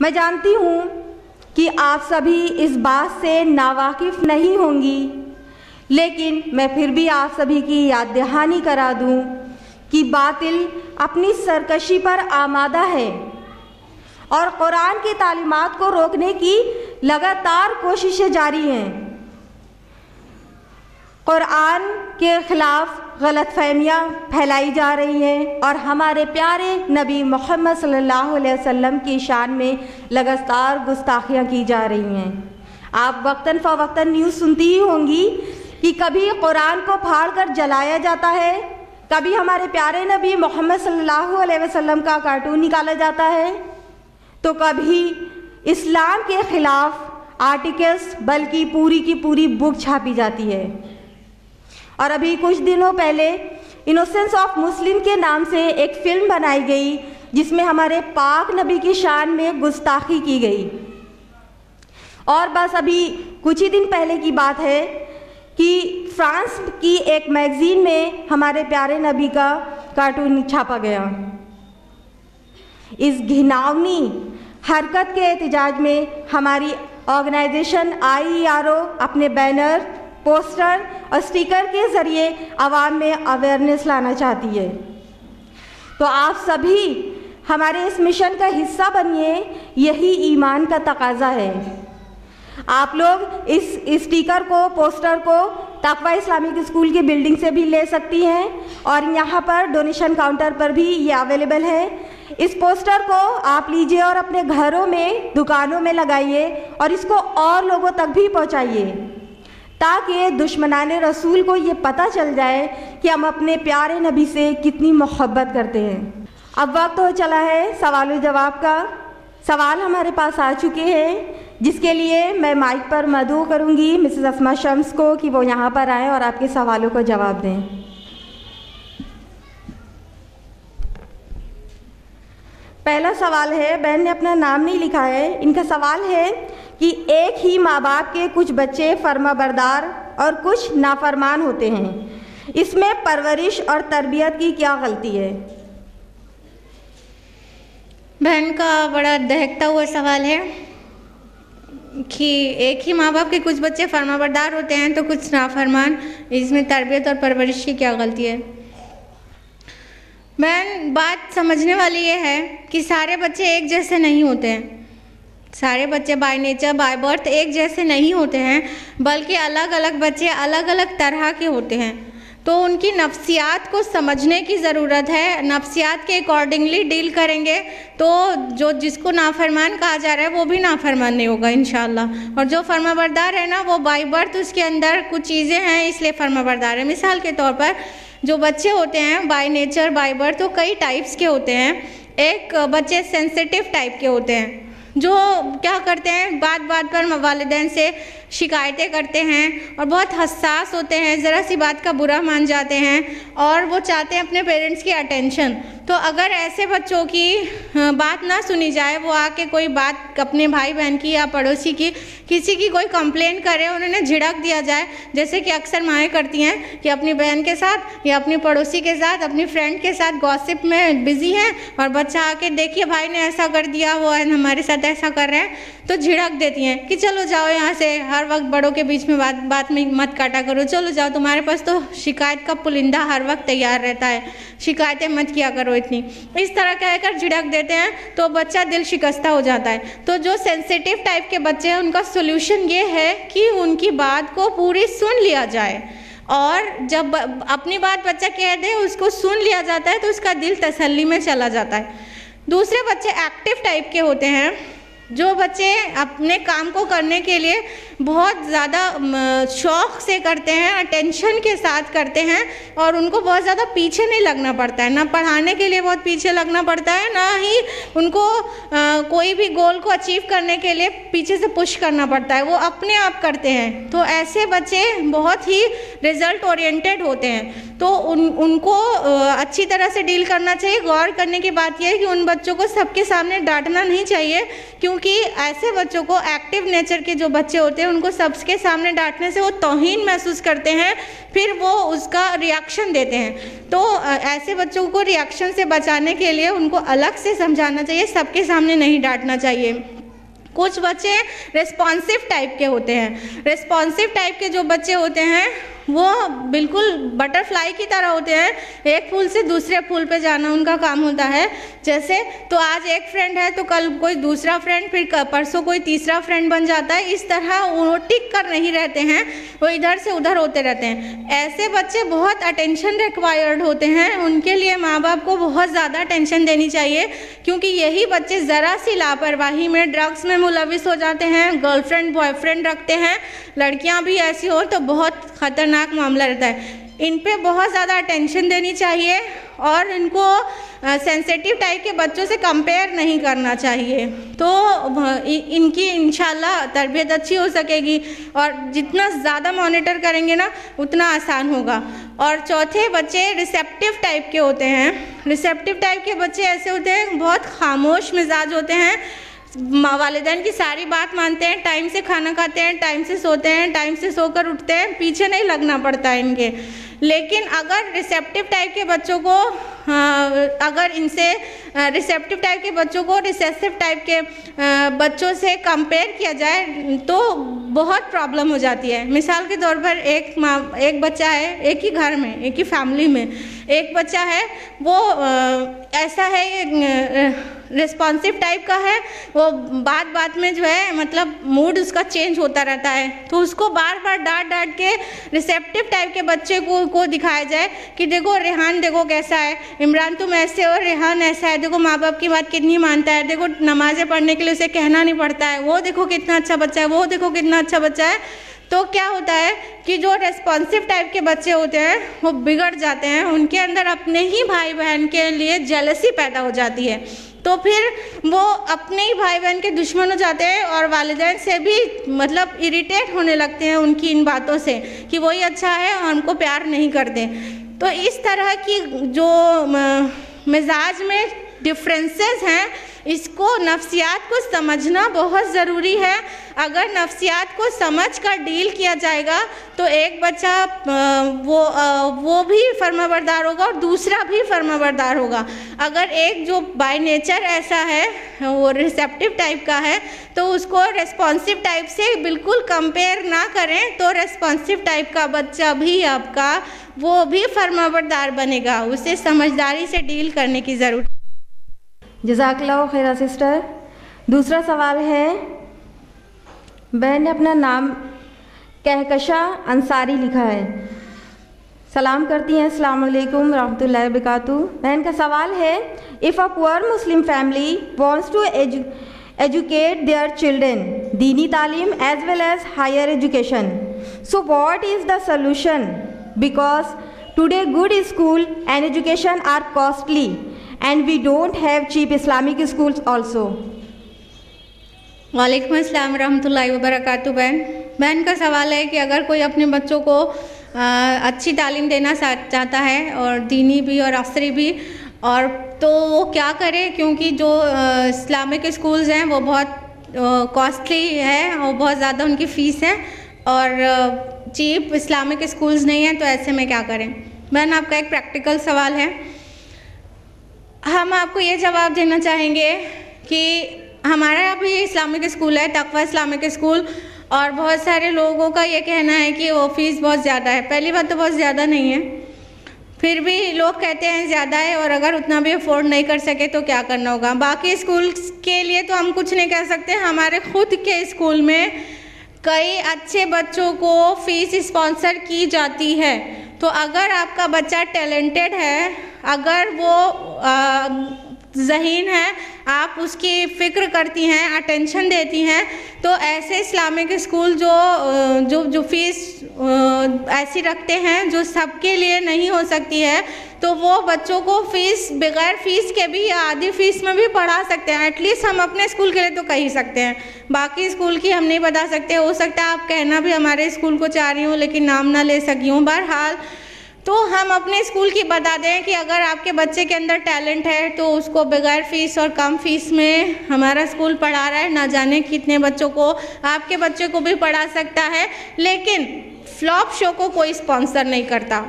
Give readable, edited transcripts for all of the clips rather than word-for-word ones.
मैं जानती हूँ कि आप सभी इस बात से नावाकिफ़ नहीं होंगी, लेकिन मैं फिर भी आप सभी की याद दहानी करा दूँ कि बातिल अपनी सरकशी पर आमादा है और कुरान की तालीमात को रोकने की लगातार कोशिशें जारी हैं। कुरान के ख़िलाफ़ गलतफ़हमियाँ फैलाई जा रही हैं और हमारे प्यारे नबी मोहम्मद सल्लल्लाहु अलैहि वसल्लम की शान में लगातार गुस्ताखियाँ की जा रही हैं। आप वक्तन फ़वक्तन न्यूज़ सुनती ही होंगी कि कभी कुरान को फाड़ कर जलाया जाता है, कभी हमारे प्यारे नबी मोहम्मद सल्लल्लाहु अलैहि वसल्लम का कार्टून निकाला जाता है, तो कभी इस्लाम के ख़िलाफ़ आर्टिकल्स बल्कि पूरी की पूरी बुक छापी जाती है। और अभी कुछ दिनों पहले इनोसेंस ऑफ मुस्लिम के नाम से एक फ़िल्म बनाई गई जिसमें हमारे पाक नबी की शान में गुस्ताखी की गई। और बस अभी कुछ ही दिन पहले की बात है कि फ्रांस की एक मैगज़ीन में हमारे प्यारे नबी का कार्टून छापा गया। इस घिनौनी हरकत के एहतजाज में हमारी ऑर्गेनाइजेशन IERO अपने बैनर, पोस्टर और स्टिकर के ज़रिए आवाम में अवेयरनेस लाना चाहती है। तो आप सभी हमारे इस मिशन का हिस्सा बनिए, यही ईमान का तकाज़ा है। आप लोग इस स्टिकर को, पोस्टर को तकवा इस्लामिक स्कूल की बिल्डिंग से भी ले सकती हैं और यहाँ पर डोनेशन काउंटर पर भी ये अवेलेबल है। इस पोस्टर को आप लीजिए और अपने घरों में, दुकानों में लगाइए और इसको और लोगों तक भी पहुँचाइए ताकि दुश्मनाने रसूल को ये पता चल जाए कि हम अपने प्यारे नबी से कितनी मोहब्बत करते हैं। अब वक्त हो चला है सवाल जवाब का। सवाल हमारे पास आ चुके हैं, जिसके लिए मैं माइक पर मदऊ करूंगी मिसेस अस्मा शम्स को कि वो यहाँ पर आएँ और आपके सवालों को जवाब दें। पहला सवाल है, बहन ने अपना नाम नहीं लिखा है। इनका सवाल है कि एक ही माँ बाप के कुछ बच्चे फर्माबरदार और कुछ नाफरमान होते हैं, इसमें परवरिश और तरबियत की क्या गलती है? बहन का बड़ा दहकता हुआ सवाल है कि एक ही माँ बाप के कुछ बच्चे फर्माबरदार होते हैं तो कुछ नाफरमान, इसमें तरबियत और परवरिश की क्या गलती है? बहन, बात समझने वाली ये है कि सारे बच्चे एक जैसे नहीं होते हैं। सारे बच्चे बाय नेचर, बाय बर्थ एक जैसे नहीं होते हैं, बल्कि अलग अलग बच्चे अलग अलग तरह के होते हैं। तो उनकी नफ्सियात को समझने की ज़रूरत है। नफ्सियात के अकॉर्डिंगली डील करेंगे तो जो जिसको नाफरमान कहा जा रहा है वो भी नाफरमान नहीं होगा इंशाअल्लाह। और जो फर्माबरदार है ना, वो बाय बर्थ उसके अंदर कुछ चीज़ें हैं इसलिए फर्माबरदार है। मिसाल के तौर पर जो बच्चे होते हैं बाय नेचर, बाय बर्थ, तो कई टाइप्स के होते हैं। एक बच्चे सेंसिटिव टाइप के होते हैं जो क्या करते हैं, बात बात पर वालिदैन से शिकायतें करते हैं और बहुत हसास होते हैं, ज़रा सी बात का बुरा मान जाते हैं और वो चाहते हैं अपने पेरेंट्स की अटेंशन। तो अगर ऐसे बच्चों की बात ना सुनी जाए, वो आके कोई बात अपने भाई बहन की या पड़ोसी की, किसी की कोई कंप्लेन करे, उन्होंने झिड़क दिया जाए, जैसे कि अक्सर माएँ करती हैं कि अपनी बहन के साथ या अपनी पड़ोसी के साथ, अपनी फ्रेंड के साथ गॉसिप में बिजी हैं और बच्चा आके देखिए भाई ने ऐसा कर दिया, वो हमारे साथ ऐसा कर रहे हैं, तो झिड़क देती हैं कि चलो जाओ यहाँ से, हर वक्त बड़ों के बीच में बात में मत काटा करो, चलो जाओ, तुम्हारे पास तो शिकायत का पुलिंदा हर वक्त तैयार रहता है, शिकायतें मत किया करो इतनी। इस तरह कहकर झिड़क देते हैं तो बच्चा दिल शिकस्ता हो जाता है। तो जो सेंसिटिव टाइप के बच्चे हैं उनका सोल्यूशन ये है कि उनकी बात को पूरी सुन लिया जाए और जब अपनी बात बच्चा कह दे, उसको सुन लिया जाता है तो उसका दिल तसल्ली में चला जाता है। दूसरे बच्चे एक्टिव टाइप के होते हैं, जो बच्चे अपने काम को करने के लिए बहुत ज़्यादा शौक़ से करते हैं, अटेंशन के साथ करते हैं और उनको बहुत ज़्यादा पीछे नहीं लगना पड़ता है, ना पढ़ाने के लिए बहुत पीछे लगना पड़ता है, ना ही उनको कोई भी गोल को अचीव करने के लिए पीछे से पुश करना पड़ता है, वो अपने आप करते हैं। तो ऐसे बच्चे बहुत ही रिज़ल्ट ओरिएंटेड होते हैं, तो उनको अच्छी तरह से डील करना चाहिए। गौर करने की बात यह है कि उन बच्चों को सबके सामने डांटना नहीं चाहिए, क्योंकि ऐसे बच्चों को, एक्टिव नेचर के जो बच्चे होते हैं हैं, उनको सबके सामने डांटने से वो तौहीन महसूस करते हैं, फिर वो उसका रिएक्शन देते हैं। तो ऐसे बच्चों को रिएक्शन से बचाने के लिए उनको अलग से समझाना चाहिए, सबके सामने नहीं डांटना चाहिए। कुछ बच्चे रिस्पॉन्सिव टाइप के होते हैं। रिस्पॉन्सिव टाइप के जो बच्चे होते हैं वो बिल्कुल बटरफ्लाई की तरह होते हैं, एक फूल से दूसरे फूल पे जाना उनका काम होता है। जैसे तो आज एक फ्रेंड है तो कल कोई दूसरा फ्रेंड, फिर परसों कोई तीसरा फ्रेंड बन जाता है। इस तरह वो टिक कर नहीं रहते हैं, वो इधर से उधर होते रहते हैं। ऐसे बच्चे बहुत अटेंशन रिक्वायर्ड होते हैं, उनके लिए माँ बाप को बहुत ज़्यादा अटेंशन देनी चाहिए, क्योंकि यही बच्चे ज़रा सी लापरवाही में ड्रग्स में मुलविस हो जाते हैं, गर्लफ्रेंड बॉयफ्रेंड रखते हैं। लड़कियां भी ऐसी हो तो बहुत ख़तरनाक मामला रहता है। इन पे बहुत ज़्यादा अटेंशन देनी चाहिए और इनको सेंसिटिव टाइप के बच्चों से कंपेयर नहीं करना चाहिए, तो इनकी इंशाल्लाह तरबियत अच्छी हो सकेगी। और जितना ज़्यादा मॉनिटर करेंगे ना उतना आसान होगा। और चौथे बच्चे रिसेप्टिव टाइप के होते हैं। रिसेप्टिव टाइप के बच्चे ऐसे होते हैं, बहुत खामोश मिजाज होते हैं, वालिदैन की सारी बात मानते हैं, टाइम से खाना खाते हैं, टाइम से सोते हैं, टाइम से सोकर उठते हैं, पीछे नहीं लगना पड़ता है इनके। लेकिन अगर रिसेप्टिव टाइप के बच्चों को अगर इनसे रिसेप्टिव टाइप के बच्चों को रिसेसिव टाइप के बच्चों से कंपेयर किया जाए तो बहुत प्रॉब्लम हो जाती है। मिसाल के तौर पर एक बच्चा है, एक ही घर में, एक ही फैमिली में एक बच्चा है, वो ऐसा है रिस्पॉन्सिव टाइप का है, वो बात बात में जो है मतलब मूड उसका चेंज होता रहता है, तो उसको बार बार डांट के रिसेप्टिव टाइप के बच्चे को दिखाया जाए कि देखो रेहान देखो कैसा है, इमरान तुम ऐसे हो, रेहान ऐसा है, देखो माँ बाप की बात कितनी मानता है, देखो नमाज़ें पढ़ने के लिए उसे कहना नहीं पड़ता है, वो देखो कितना अच्छा बच्चा है, वो देखो कितना अच्छा बच्चा है। तो क्या होता है कि जो रेस्पॉन्सिव टाइप के बच्चे होते हैं वो बिगड़ जाते हैं, उनके अंदर अपने ही भाई बहन के लिए जेलसी पैदा हो जाती है, तो फिर वो अपने ही भाई बहन के दुश्मन हो जाते हैं और वालिदैन से भी मतलब इरिटेट होने लगते हैं उनकी इन बातों से कि वही अच्छा है और हमको प्यार नहीं करते। तो इस तरह की जो मिजाज में डिफरेंसेस हैं, इसको नफ्सियात को समझना बहुत ज़रूरी है। अगर नफ्सियात को समझ कर डील किया जाएगा तो एक बच्चा वो भी फर्माबरदार होगा और दूसरा भी फर्माबरदार होगा। अगर एक जो बाय नेचर ऐसा है वो रिसेप्टिव टाइप का है तो उसको रेस्पॉन्सिव टाइप से बिल्कुल कंपेयर ना करें, तो रेस्पॉन्सिव टाइप का बच्चा भी आपका वो भी फर्माबरदार बनेगा। उसे समझदारी से डील करने की ज़रूरत। जज़ाकल्लाह खैरा सिस्टर। दूसरा सवाल है, बहन ने अपना नाम कहकशा अंसारी लिखा है। सलाम करती हैं, अस्सलाम वालेकुम रहमतुल्लाहि व बरकातुहू। बहन का सवाल है, if a poor Muslim family wants to educate their children दीनी तालीम as well as higher education, so what is the solution? Because today good school and education are costly and we don't have cheap Islamic schools also. वालेकुम अस्सलाम रहमतुल्लाहि व बरकातुहू। बहन का सवाल है कि अगर कोई अपने बच्चों को अच्छी तालीम देना चाहता है और दीनी भी और असरी भी, और तो वो क्या करे, क्योंकि जो इस्लामिक स्कूल्स हैं वो बहुत कॉस्टली है और बहुत ज़्यादा उनकी फ़ीस है और चीप इस्लामिक स्कूल्स नहीं हैं, तो ऐसे में क्या करें? बहन आपका एक प्रैक्टिकल सवाल है। हम आपको ये जवाब देना चाहेंगे कि हमारा यहाँ भी इस्लामिक स्कूल है, तकवा इस्लामिक स्कूल, और बहुत सारे लोगों का ये कहना है कि वो फ़ीस बहुत ज़्यादा है। पहली बात तो बहुत ज़्यादा नहीं है, फिर भी लोग कहते हैं ज़्यादा है, और अगर उतना भी अफोर्ड नहीं कर सके तो क्या करना होगा। बाकी स्कूल के लिए तो हम कुछ नहीं कह सकते। हमारे खुद के स्कूल में कई अच्छे बच्चों को फ़ीस स्पॉन्सर की जाती है, तो अगर आपका बच्चा टैलेंटेड है, अगर वो ज़हीन है, आप उसकी फ़िक्र करती हैं, अटेंशन देती हैं, तो ऐसे इस्लामिक स्कूल जो फ़ीस ऐसी रखते हैं जो सबके लिए नहीं हो सकती है, तो वो बच्चों को फ़ीस बग़ैर फ़ीस के भी या आधी फ़ीस में भी पढ़ा सकते हैं। एटलीस्ट हम अपने स्कूल के लिए तो कह ही सकते हैं, बाकी स्कूल की हम नहीं बता सकते। हो सकता है आप कहना भी हमारे स्कूल को चाह रही हूँ लेकिन नाम ना ले सकी हूँ। बहरहाल तो हम अपने स्कूल की बता दें कि अगर आपके बच्चे के अंदर टैलेंट है तो उसको बगैर फ़ीस और कम फ़ीस में हमारा स्कूल पढ़ा रहा है। ना जाने कितने बच्चों को, आपके बच्चे को भी पढ़ा सकता है, लेकिन फ्लॉप शो को कोई स्पॉन्सर नहीं करता।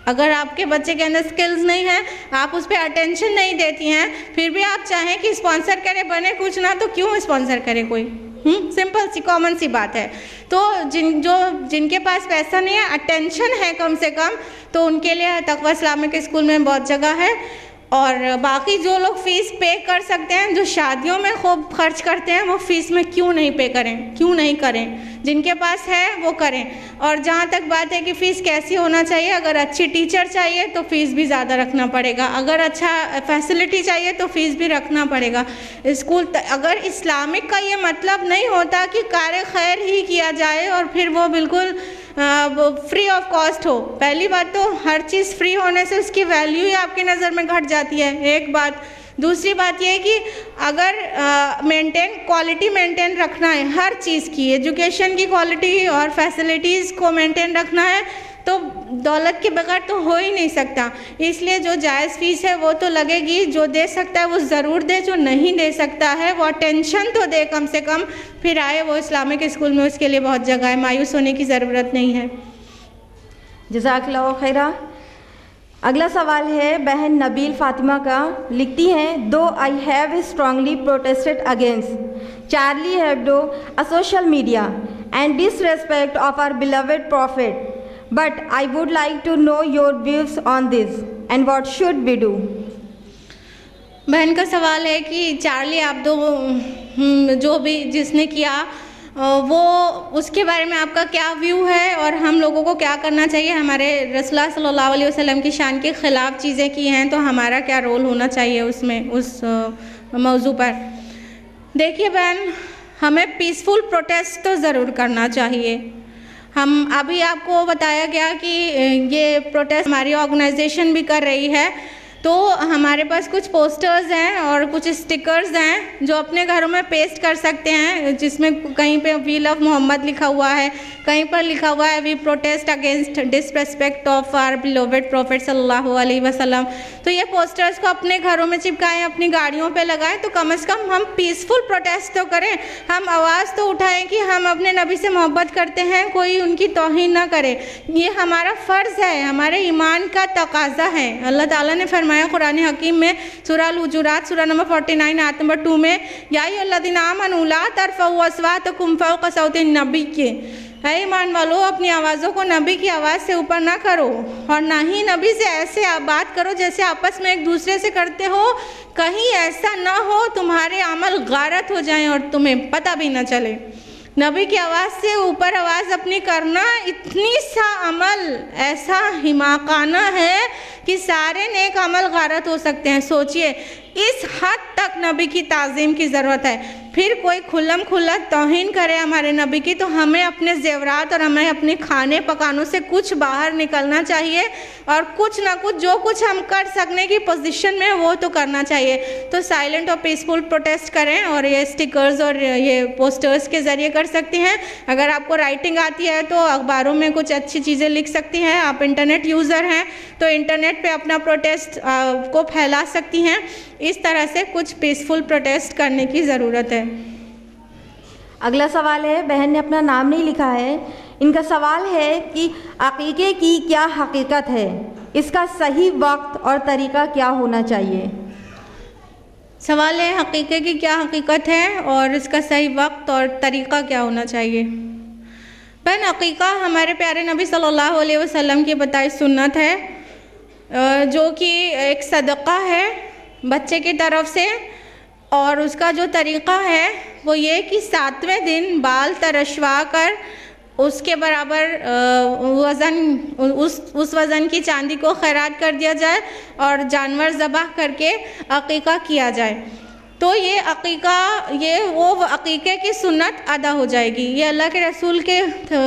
अगर आपके बच्चे के अंदर स्किल्स नहीं है, आप उस पर अटेंशन नहीं देती हैं, फिर भी आप चाहें कि स्पॉन्सर करे, बने कुछ ना, तो क्यों स्पॉन्सर करे कोई? सिंपल सी कॉमन सी बात है। तो जिनके पास पैसा नहीं है, अटेंशन है कम से कम, तो उनके लिए तक़वा इस्लामिक स्कूल में बहुत जगह है। और बाकी जो लोग फ़ीस पे कर सकते हैं, जो शादियों में खूब खर्च करते हैं, वो फ़ीस में क्यों नहीं पे करें, क्यों नहीं करें? जिनके पास है वो करें। और जहाँ तक बात है कि फ़ीस कैसी होना चाहिए, अगर अच्छी टीचर चाहिए तो फ़ीस भी ज़्यादा रखना पड़ेगा, अगर अच्छा फैसिलिटी चाहिए तो फ़ीस भी रखना पड़ेगा। स्कूल अगर इस्लामिक का ये मतलब नहीं होता कि कार्य खैर ही किया जाए और फिर वो बिल्कुल फ्री ऑफ कॉस्ट हो। पहली बात तो हर चीज़ फ्री होने से उसकी वैल्यू ही आपकी नज़र में घट जाती है, एक बात। दूसरी बात यह है कि अगर क्वालिटी मेंटेन रखना है हर चीज़ की, एजुकेशन की क्वालिटी और फैसिलिटीज़ को मेंटेन रखना है, तो दौलत के बगैर तो हो ही नहीं सकता। इसलिए जो जायज़ फ़ीस है वो तो लगेगी, जो दे सकता है वो ज़रूर दे, जो नहीं दे सकता है वो अटेंशन तो दे कम से कम, फिर आए वो इस्लामिक स्कूल में, उसके लिए बहुत जगह है, मायूस होने की ज़रूरत नहीं है। जज़ाकल्लाहु खैरा। अगला सवाल है बहन नबील फ़ातिमा का। लिखती हैं, though I have strongly protested against Charlie Hebdo, a social media and disrespect of our beloved prophet, but I would like to know your views on this and what should we do। बहन का सवाल है कि Charlie Abdo जो भी जिसने किया वो उसके बारे में आपका क्या व्यू है और हम लोगों को क्या करना चाहिए। हमारे रसूलुल्लाह सल्लल्लाहु अलैहि वसल्लम की शान के ख़िलाफ़ चीज़ें की हैं तो हमारा क्या रोल होना चाहिए उसमें, उस मौजू पर। देखिए बहन, हमें पीसफुल प्रोटेस्ट तो ज़रूर करना चाहिए। हम अभी आपको बताया गया कि ये प्रोटेस्ट हमारी ऑर्गेनाइजेशन भी कर रही है, तो हमारे पास कुछ पोस्टर्स हैं और कुछ स्टिकर्स हैं जो अपने घरों में पेस्ट कर सकते हैं, जिसमें कहीं पे वी लव मोहम्मद लिखा हुआ है, कहीं पर लिखा हुआ है we protest against disrespect of our beloved prophet सल्लल्लाहु अलैहि वसल्लम। तो ये पोस्टर्स को अपने घरों में चिपकाएं, अपनी गाड़ियों पे लगाएं, तो कम से कम हम पीसफुल प्रोटेस्ट तो करें, हम आवाज़ तो उठाएं कि हम अपने नबी से मोहब्बत करते हैं, कोई उनकी तौहीन ना करे। ये हमारा फ़र्ज़ है, हमारे ईमान का तकाज़ा है। अल्लाह ताला ने फरमाया कुरान हकीम में सूरह अल-हुजुरात सूरह नंबर 49 आयत नंबर 2 में, या अय्युहल्लज़ीना आमनू ला तरफ़ऊ अस्वातकुम फ़ौक़ सौतिन नबी के, ऐ ईमान वालों अपनी आवाज़ों को नबी की आवाज़ से ऊपर ना करो और ना ही नबी से ऐसे आप बात करो जैसे आपस में एक दूसरे से करते हो। कहीं ऐसा ना हो तुम्हारे अमल गारत हो जाएं और तुम्हें पता भी ना चले। नबी की आवाज़ से ऊपर आवाज़ अपनी करना इतनी सा अमल ऐसा हिमाकाना है कि सारे नेक अमल गारत हो सकते हैं। सोचिए, इस हद तक नबी की ताज़ीम की ज़रूरत है। फिर कोई खुल्लम खुल्ला तौहीन करे हमारे नबी की, तो हमें अपने ज़ेवरात और हमें अपने खाने पकानों से कुछ बाहर निकलना चाहिए और कुछ ना कुछ जो कुछ हम कर सकने की पोजीशन में वो तो करना चाहिए। तो साइलेंट और पीसफुल प्रोटेस्ट करें और ये स्टिकर्स और ये पोस्टर्स के ज़रिए कर सकती हैं। अगर आपको राइटिंग आती है तो अखबारों में कुछ अच्छी चीज़ें लिख सकती हैं। आप इंटरनेट यूज़र हैं तो इंटरनेट पे अपना प्रोटेस्ट को फैला सकती हैं। इस तरह से कुछ पीसफुल प्रोटेस्ट करने की ज़रूरत है। अगला सवाल है, बहन ने अपना नाम नहीं लिखा है। इनका सवाल है कि अक़ीक़े की क्या हकीकत है, इसका सही वक्त और तरीक़ा क्या होना चाहिए। सवाल है अक़ीक़े की क्या हकीकत है और इसका सही वक्त और तरीक़ा क्या होना चाहिए। बहन, अक़ीक़ा हमारे प्यारे नबी सल्लल्लाहु अलैहि वसल्लम की बताई सुन्नत है, जो कि एक सदक़ा है बच्चे की तरफ से। और उसका जो तरीक़ा है वो ये कि 7वें दिन बाल तरशवा कर उसके बराबर उस वज़न की चांदी को खैरात कर दिया जाए और जानवर ज़बह करके अक़ीक़ा किया जाए। तो ये अक़ीक़ा, ये वो अक़ीक़े की सुन्नत अदा हो जाएगी। ये अल्लाह के रसूल के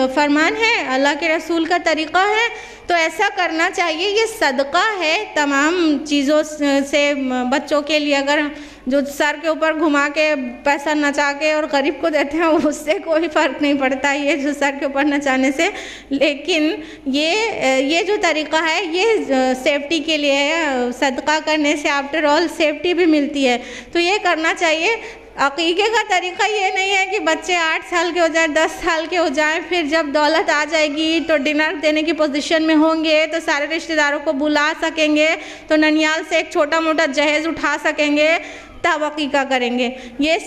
फरमान है, अल्लाह के रसूल का तरीक़ा है, तो ऐसा करना चाहिए। ये सदका है तमाम चीज़ों से बच्चों के लिए। अगर जो सर के ऊपर घुमा के पैसा नचा के और गरीब को देते हैं उससे कोई फ़र्क नहीं पड़ता ये जो सर के ऊपर नचाने से। लेकिन ये जो तरीक़ा है ये सेफ्टी के लिए है, सदका करने से आफ्टर ऑल सेफ्टी भी मिलती है, तो ये करना चाहिए। अक़ीक़े का तरीक़ा ये नहीं है कि बच्चे 8 साल के हो जाएं, 10 साल के हो जाएं, फिर जब दौलत आ जाएगी तो डिनर देने की पोजीशन में होंगे तो सारे रिश्तेदारों को बुला सकेंगे, तो ननियाल से एक छोटा मोटा जहेज़ उठा सकेंगे, तब अक़ीक़ा करेंगे। ये